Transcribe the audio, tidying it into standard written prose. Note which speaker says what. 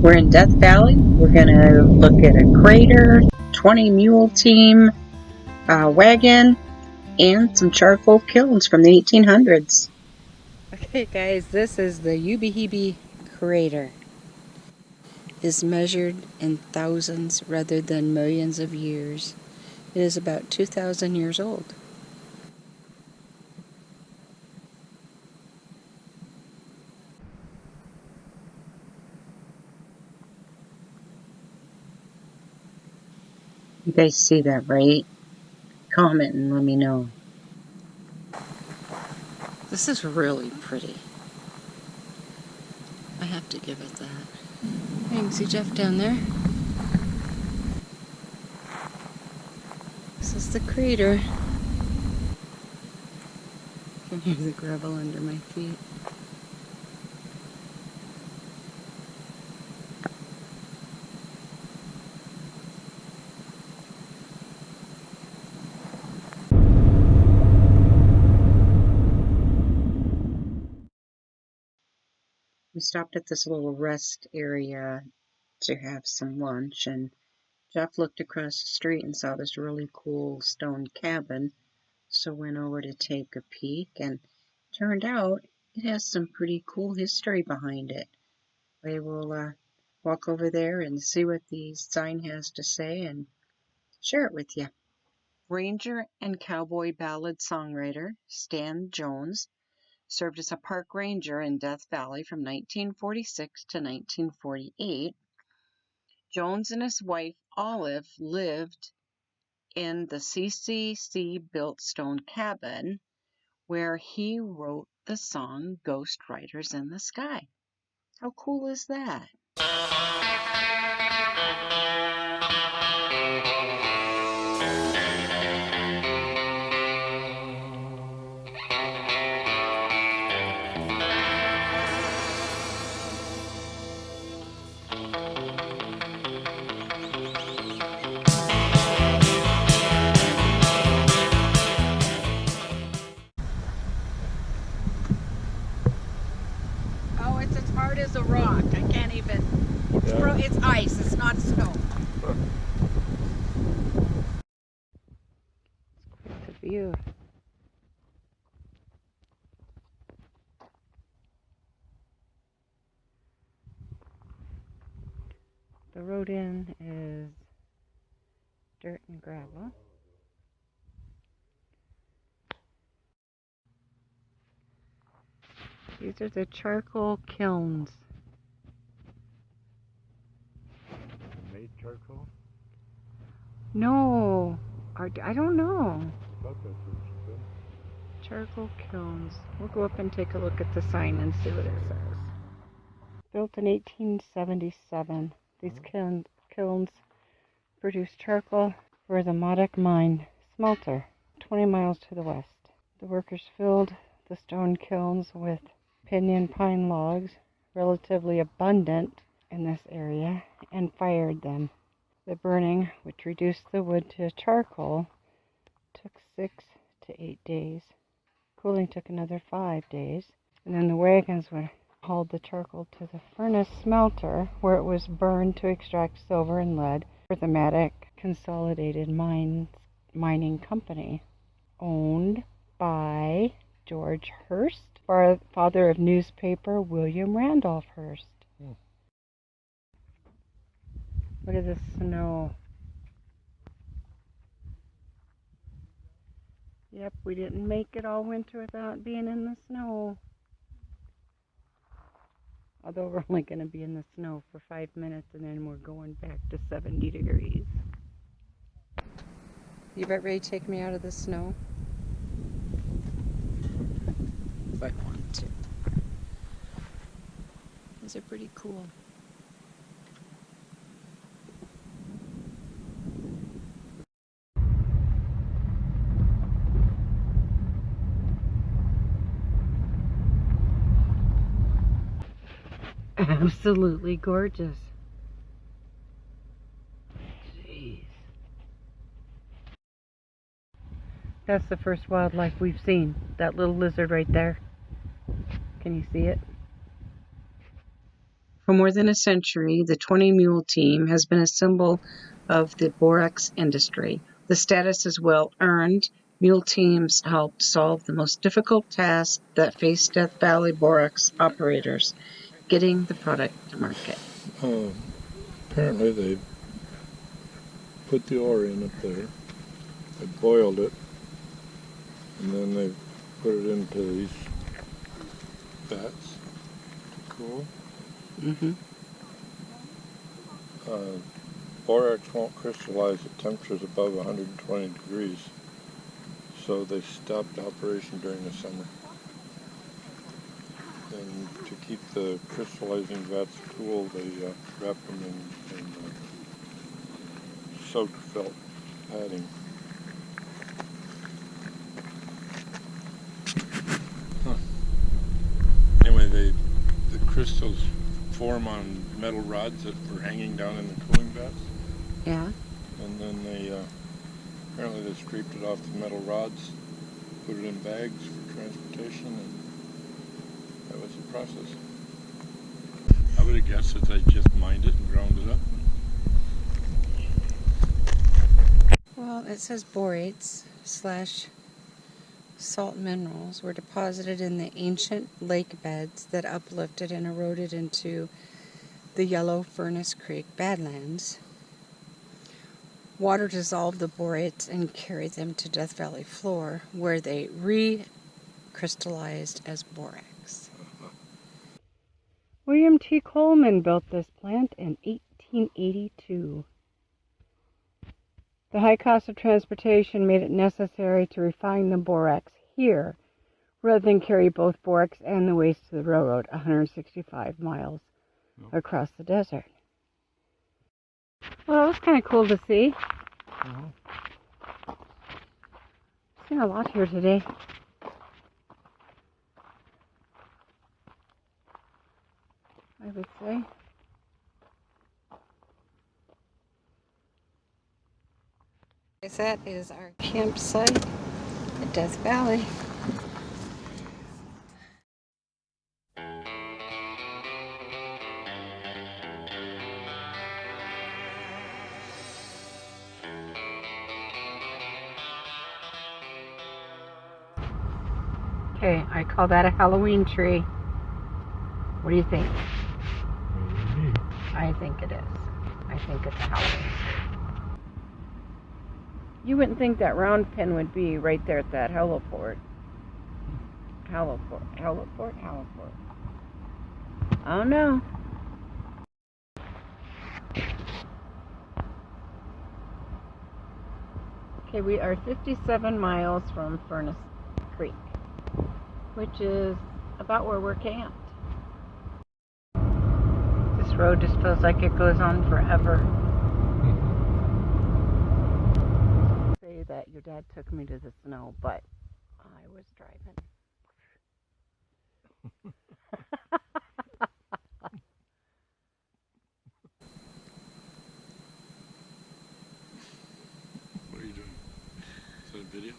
Speaker 1: We're in Death Valley. We're going to look at a crater, 20 Mule team wagon, and some charcoal kilns from the 1800s.
Speaker 2: Okay guys, this is the Ubehebe Creater. It is measured in thousands rather than millions of years. It is about 2,000 years old.
Speaker 1: You guys see that, right? Comment and let me know.
Speaker 2: This is really pretty. I have to give it that. You can see Jeff down there. This is the crater. You can hear the gravel under my feet.
Speaker 1: We stopped at this little rest area to have some lunch, and Jeff looked across the street and saw this really cool stone cabin, so went over to take a peek, and turned out it has some pretty cool history behind it. We will walk over there and see what the sign has to say and share it with you. Ranger and cowboy ballad songwriter Stan Jones served as a park ranger in Death Valley from 1946 to 1948. Jones and his wife Olive lived in the CCC-built stone cabin where he wrote the song Ghost Riders in the Sky. How cool is that?
Speaker 2: Oh, it's as hard as a rock. I can't even. It's ice. It's not snow. It's quite the view. The road in is dirt and gravel. These are the charcoal kilns.
Speaker 3: Made charcoal?
Speaker 2: No, I don't know.
Speaker 3: I thought that's what she said.
Speaker 2: Charcoal kilns. We'll go up and take a look at the sign and see what it says. Built in 1877, these kilns produce charcoal for the Modoc Mine smelter, 20 miles to the west. The workers filled the stone kilns with pinyon pine logs, relatively abundant in this area, and fired them. The burning, which reduced the wood to charcoal, took 6 to 8 days. Cooling took another 5 days, and then the wagons would haul the charcoal to the furnace smelter, where it was burned to extract silver and lead for the Madoc Consolidated Mining Company, owned by George Hearst, father of newspaper William Randolph Hearst. Look at the snow. Yep, we didn't make it all winter without being in the snow. Although we're only going to be in the snow for 5 minutes and then we're going back to 70 degrees. You about ready to take me out of the snow? If I want to. These are pretty cool. Absolutely gorgeous. Jeez. That's the first wildlife we've seen. That little lizard right there. Can you see it?
Speaker 1: For more than a century, the 20 Mule team has been a symbol of the borax industry. The status is well earned. Mule teams helped solve the most difficult task that faced Death Valley borax operators, getting the product to market.
Speaker 3: Apparently they put the ore in up there, they boiled it, and then they put it into these vats to cool.
Speaker 1: Mm-hmm.
Speaker 3: Borax won't crystallize at temperatures above 120 degrees, so they stopped operation during the summer. And to keep the crystallizing vats cool, they wrap them in soaked felt padding. Anyway, the crystals form on metal rods that were hanging down in the cooling vats.
Speaker 1: Yeah.
Speaker 3: And then they apparently they scraped it off the metal rods, put it in bags for transportation, and that was the process. I would have guessed that they just mined it and ground it up.
Speaker 1: Well, it says borates / salt minerals were deposited in the ancient lake beds that uplifted and eroded into the Yellow Furnace Creek Badlands. Water dissolved the borates and carried them to Death Valley floor, where they recrystallized as borax.
Speaker 2: William T. Coleman built this plant in 1882. The high cost of transportation made it necessary to refine the borax here, rather than carry both borax and the waste to the railroad 165 miles across the desert. Well, that was kind of cool to see. Seen a lot here today. I would say.
Speaker 1: That is our campsite at Death Valley.
Speaker 2: Okay, I call that a Halloween tree. What do you think? I think it is. I think it's a Halloween tree. You wouldn't think that round pin would be right there at that heliport. Heliport. I don't know. Okay, we are 57 miles from Furnace Creek, which is about where we're camped. This road just feels like it goes on forever. Say that your dad took me to the snow, but I was driving.
Speaker 3: What are you doing? Is that a video?